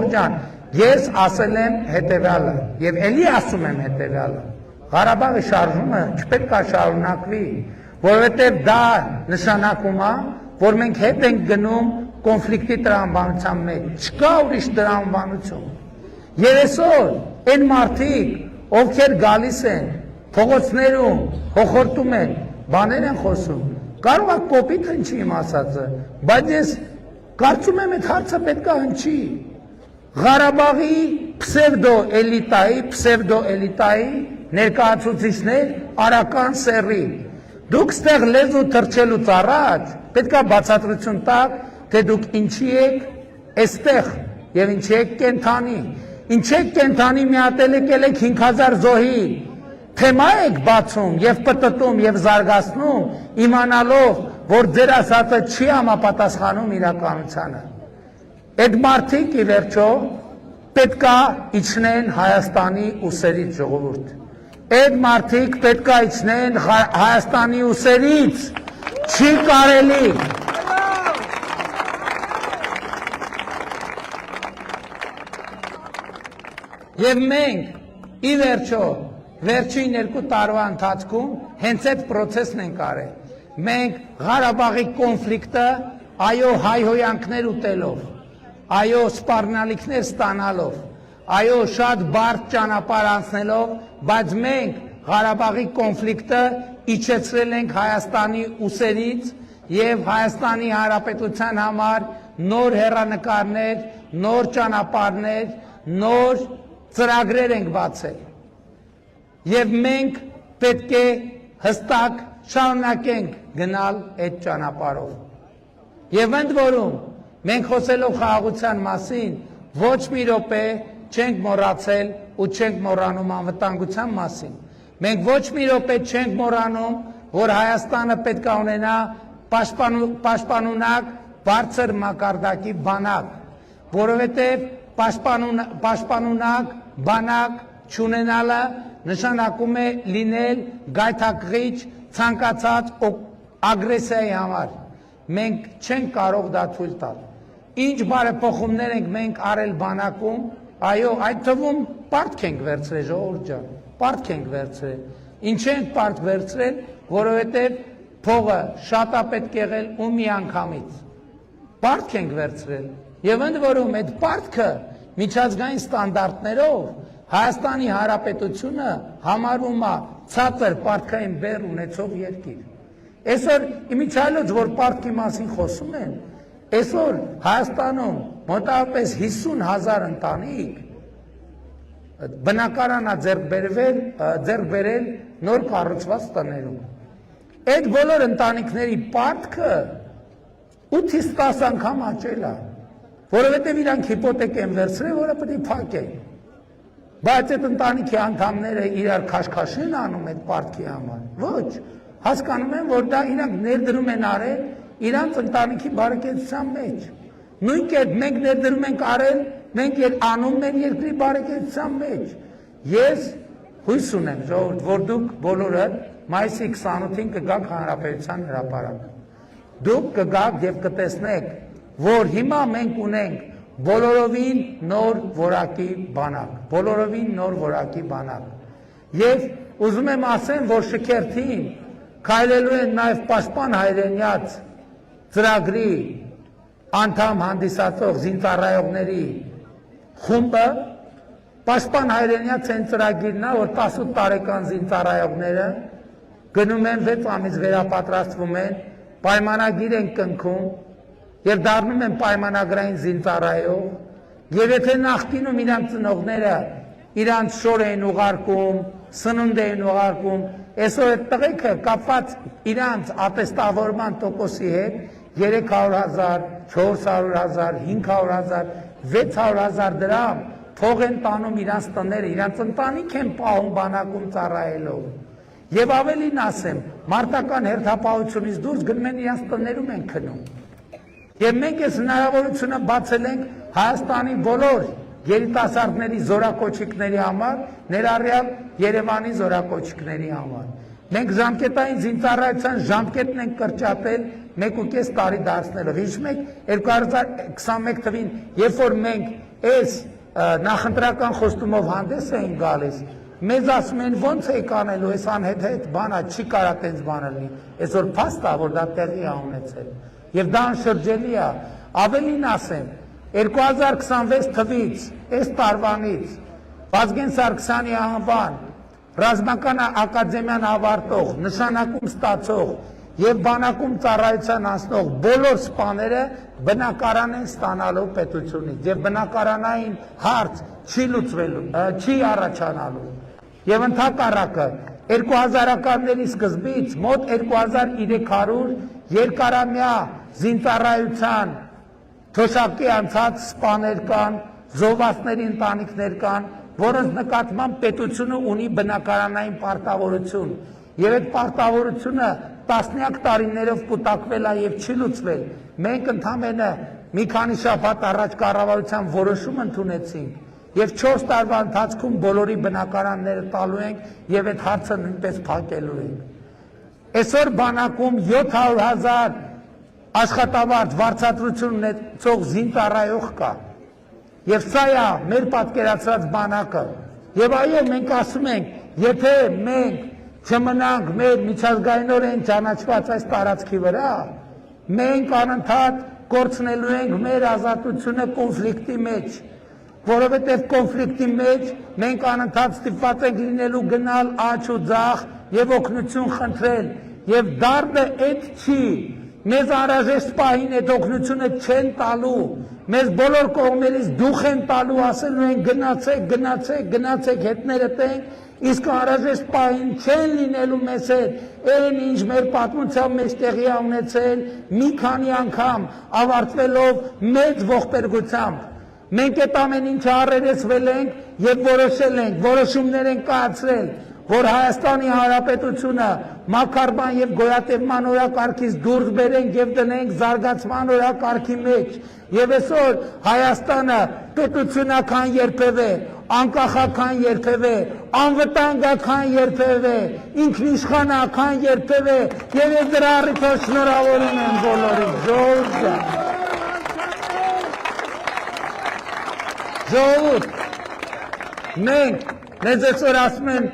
ժողովուրդ ջան, ես ասել եմ հետևյալը եւ ելի ասում եմ հետևյալը։ Ղարաբաղի շարժումը չպետք է շարունակվի, որովհետեւ դա նշանակում է, որ մենք հետ ենք գնում կոնֆլիկտի տրամաբանության մեջ, չկա ուրիշ տրամաբանություն։ Եվ այսօր այն մարդիկ, ովքեր գալիս են փողոցներում, հոխորտում են, բաներ են խոսում, կարող է կոպիտ հնչի իմ ասածը, բայց ես կարծում եմ այդ հարցը պետք է հնչի։ Ղարաբաղի պսևդո-էլիտայի ներկայացուցիչներ արական սեռի։ Դուք ստեղ լեզու թռչելուց առաջ պետք է բացատրություն տաք, թե դուք ինչի եք այստեղ եւ ինչի եք կենթանի։ Ինչ եք կենթանի միատել եկել եք 5000 զոհի։ Թեմա եք բացում եւ պտտում եւ զարգացնում, իմանալով, որ ձեր ասածը չի համապատասխանում իրականությանը։ Այդ մարդիկ ի վերջո պետքա իջնեն Հայաստանի ուսերից ժողովուրդ։ Այդ մարդիկ պետքա իջնեն Հայաստանի ուսերից, չի կարելի։ Եվ մենք ի վերջո վերջին 2 տարվա ընթացքում հենց այդ պրոցեսն ենք արել։ Մենք Ղարաբաղի կոնֆլիկտը այո հայհոյանքներ ուտելով, այո սպառնալիքներ ստանալով, այո շատ բարդ ճանապարհ անցնելով, բայց մենք Ղարաբաղի կոնֆլիկտը իջեցրել ենք Հայաստանի ուսերից եւ Հայաստանի Հանրապետության համար նոր հեռանկարներ, նոր ճանապարհներ, նոր ծրագրեր ենք բացել։ Եվ մենք պետք է հստակ շարունակենք գնալ այդ ճանապարհով։ Եվ ընդ որում մենք խոսելով խաղաղության մասին ոչ մի րոպե չենք մոռացել ու չենք մոռանում անվտանգության մասին։ Մենք ոչ մի րոպե չենք մոռանում, որ Հայաստանը պետք է ունենա պաշտպանունակ բարձր մակարդակի բանակ, որովհետև պաշտպանունակ բանակ չունենալը նշանակում է լինել գայթակղիչ ցանկացած ագրեսիայի համար։ Մենք չենք կարող դա թույլ տալ։ Ինչ բարեփոխումներ ենք մենք արել բանակում, այո, այդ թվում պարտք ենք վերցրել, ժողովուրդ ջան, պարտք ենք վերցրել։ Ինչ ենք պարտք վերցրել, որովհետև փողը շատ է պետք եղել ու միանգամից։ Պարտք ենք վերցրել։ Եվ ընդ որում այդ պարտքը միջազգային ստանդարտներով Հայաստանի Հանրապետությունը համարվում է ցածր պարտքային բեռ ունեցող երկիր։ Այսօր իմիջիայլոց որ պարտքի մասին խոսում են, այսօր Հայաստանում մոտավորապես 50,000 ընտանիք բնակարան է ձեռք բերել նոր կառուցված տներում։ Այդ բոլոր ընտանիքների պարտքը 8-ից 10 անգամ աճել է, որովհետև իրանք հիպոթեք են վերցրել, որը պետք է փակեն։ Բայց այդ ընտանիքի անդամները իրար քաշքաշ են անում այդ պարտքի համար։ Ոչ, հասկանում են, որ դա իրանք ներդրում են արել իրանց ընտանիքի բարեկեցության մեջ։ Նույն կերպ մենք ներդրում ենք արել, մենք անում մեր երկրի բարեկեցության մեջ։ Ես հույս ունեմ, ժողովուրդ, որ դուք բոլորը մայիսի 28-ին կգաք Հանրապետության հրապարակ։ Դուք կգաք եւ կտեսնեք, որ հիմա մենք ունենք բոլորովին նոր որակի բանակ, բոլորովին նոր որակի բանակ։ Եվ ուզում եմ ասեմ, որ շքերթին քայլելու են նաև պաշտպան հայրենյաց ծրագրի անդամ հանդիսացող զինծառայողների խումբը, պաշտպան հայրենյաց այն ծրագիրն է, որ 18 տարեկան զինծառայողները գնում են 6 ամիս վերապատրաստվում են, պայմանագիր են կնքում եւ դառնում են պայմանագրային զինծառայող, եւ եթե նախկինում իրանց ծնողները իրանց շոր են ուղարկում, սնունդ են ուղարկում, այսօր այդ տղեկը կապված իրանց ատեստավորման տոկոսի հետ 300,000, 400,000, 500,000, 600,000 դրամ փող են տանում իրանց տները, իրանց ընտանիք են պահում բանակում ծառայելով։ Եվ ավելին ասեմ, մարտական հերթապահությունից դուրս գնում են իրանց տներում են քնում։ Եվ մենք այս հնարավորությունը բացել ենք Հայաստանի բոլոր երիտասարդների զորակոչիկների համար, ներառյալ Երևանի զորակոչիկների համար։ Մենք ժամկետային զինծառայության ժամկետն ենք կրճատել 1.5 տարի դարձնելով։ Հիշում եք 2021 թվին, երբ որ մենք այս նախընտրական խոստումով հանդես էին գալիս, մեզ ասում են ոնց եք անելու, այս անհետ բանա չի կարա տենց բանը լինի, այսօր փաստ է, որ դա տեղի է ունեցել, եւ դա անշրջելի է, ավելին ասեմ, 2026 թվից, այս տարվանից, Վազգեն Սարգսյանի անվան, ռազմական ակադեմիան ավարտող, նշանակում ստացող եւ բանակում ծառայության անցնող բոլոր սպաները բնակարան են ստանալու պետությունից եւ բնակարանային հարց չի լուծվելու, չի առաջանալու եւ ընդհակառակը 2000-ականների սկզբից մոտ 2300 երկարամյա զինծառայության թոշակի անցած սպաներ կան, զոհվածների ընտանիքներ կան, որոնց նկատմամբ պետությունը ունի բնակարանային պարտավորություն եւ այդ պարտավորությունը տասնյակ տարիներով կուտակվել է եւ չի լուծվել։ Մենք ընդամենը մի քանի շաբաթ առաջ կառավարության որոշում ընդունեցինք եւ 4 տարվա ընթացքում բոլորի բնակարանները տալու ենք եւ այդ հարցը նույնպես փակելու ենք։ Այսօր բանակում 700,000 աշխատավարձ վարձատրություն ունեցող զինծառայող կա։ Եվ սա է մեր պատկերացրած բանակը։ Եվ այո, մենք ասում ենք, եթե մենք չմնանք մեր միջազգայինորեն ճանաչված այս տարածքի վրա, մենք անընդհատ կորցնելու ենք մեր ազատությունը կոնֆլիկտի մեջ, որովհետև կոնֆլիկտի մեջ մենք անընդհատ ստիպված ենք լինելու գնալ աջ ու ձախ եւ օգնություն խնդրել, եւ դարձը այդ չի, մեզ անհրաժեշտ պահին այդ օգնությունը չեն տալու, մեզ բոլոր կողմերից դուխ են տալու, ասելու են գնացեք, հետները տենք, իսկ անհրաժեշտ պահին չեն լինելու մեզ հետ, այն ինչ մեր պատմության մեջ տեղի է ունեցել մի քանի անգամ ավարտվելով մեծ ողբերգությամբ։ Մենք այդ ամեն ինչը առերեսվել ենք եւ որոշել ենք, որոշումներ ենք կայացրել, որ Հայաստանի Հանրապետությունը մակարման եւ գոյատևման օրակարգից դուրս բերենք եւ դնենք զարգացման օրակարգի մեջ եւ այսօր Հայաստանը պետությունական երբևէ, անկախական երբևէ, անվտանգական երբևէ, ինքնիշխանական երբևէ եւ ես դրա առիթով շնորհավորում եմ բոլորին, ժողովուրդ, մենք մեզ այսօր ասում են